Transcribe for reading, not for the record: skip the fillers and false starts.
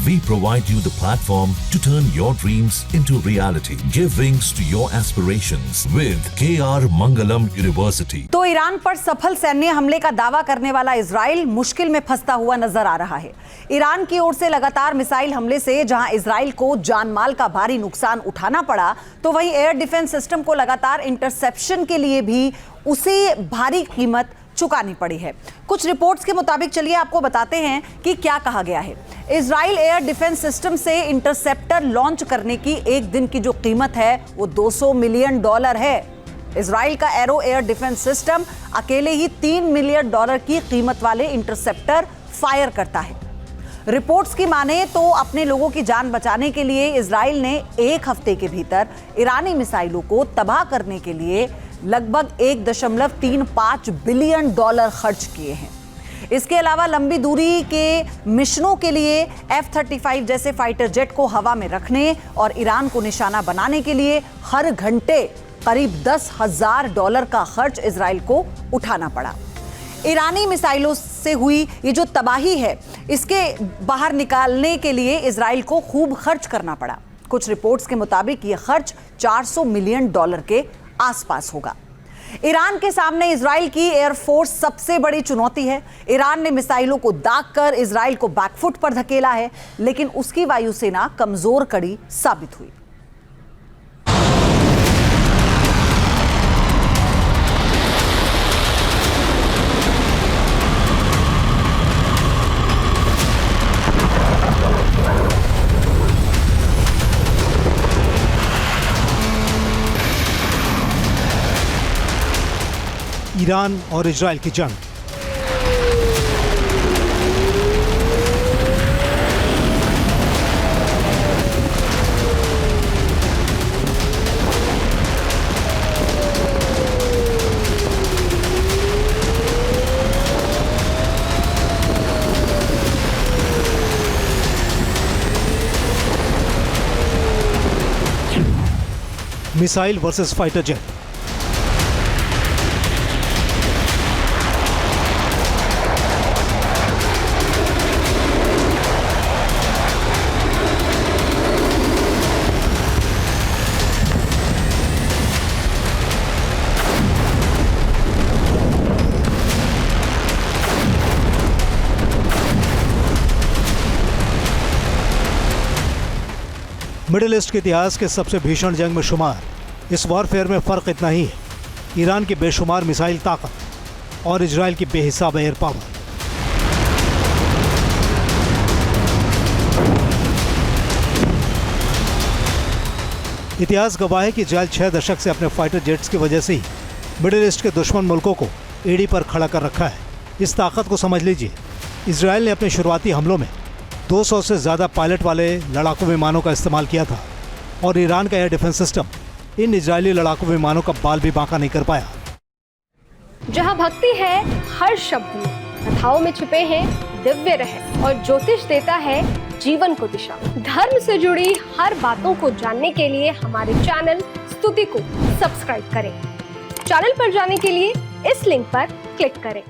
We provide you the platform to turn your dreams into reality. Give wings to your aspirations with KR Mangalam University. तो Iran पर सफल सैन्य हमले का दावा करने वाला इजराइल मुश्किल में फंसता हुआ नजर आ रहा है। ईरान की ओर से लगातार मिसाइल हमले से जहां इजराइल को जानमाल का भारी नुकसान उठाना पड़ा, तो वहीं एयर डिफेंस सिस्टम को लगातार इंटरसेप्शन के लिए भी उसे भारी कीमत चुकानी पड़ी है। कुछ रिपोर्ट्स के मुताबिक चलिए आपको बताते हैं कि क्या कहा गया है। इजराइल एयर डिफेंस सिस्टम से इंटरसेप्टर लॉन्च करने की एक दिन की जो कीमत है वो $200 मिलियन है। इजराइल का एरो एयर डिफेंस सिस्टम अकेले ही $3 मिलियन की कीमत वाले इंटरसेप्टर फायर करता है। रिपोर्ट्स की माने तो अपने लोगों की जान बचाने के लिए इजराइल ने एक हफ्ते के भीतर ईरानी मिसाइलों को तबाह करने के लिए लगभग $1.35 बिलियन खर्च किए हैं। इसके अलावा लंबी दूरी के मिशनों के लिए F-35 जैसे फाइटर जेट को हवा में रखने और ईरान को निशाना बनाने के लिए हर घंटे करीब $10,000 का खर्च इजराइल को उठाना पड़ा। ईरानी मिसाइलों से हुई ये जो तबाही है, इसके बाहर निकालने के लिए इजराइल को खूब खर्च करना पड़ा। कुछ रिपोर्ट्स के मुताबिक ये खर्च $400 मिलियन के आसपास होगा। ईरान के सामने इजराइल की एयरफोर्स सबसे बड़ी चुनौती है। ईरान ने मिसाइलों को दागकर इजराइल को बैकफुट पर धकेला है, लेकिन उसकी वायुसेना कमजोर कड़ी साबित हुई। ईरान और इजराइल की जंग। Missile versus fighter jet. Middle east के इतिहास के सबसे भीषण जंग में शुमार इस वॉरफेयर में फ़र्क इतना ही है, ईरान की बेशुमार मिसाइल ताकत और इजराइल की बेहिसाब एयर पावर। इतिहास गवाह है कि इजराइल 6 दशक से अपने फाइटर जेट्स की वजह से ही मिडिल ईस्ट के दुश्मन मुल्कों को एड़ी पर खड़ा कर रखा है। इस ताकत को समझ लीजिए। इजराइल ने अपने शुरुआती हमलों में 200 से ज़्यादा पायलट वाले लड़ाकू विमानों का इस्तेमाल किया था और ईरान का air defence system in Israeli लड़ाकू विमानों का बाल भी बांका नहीं कर पाया। जहां भक्ति है हर शब्द में, कथाओं में छुपे हैं दिव्य रहस्य और ज्योतिष देता है जीवन को दिशा। धर्म से जुड़ी हर बातों को जानने के लिए हमारे चैनल स्तुति को सब्सक्राइब करें। चैनल पर जाने के लिए इस लिंक पर क्लिक करें।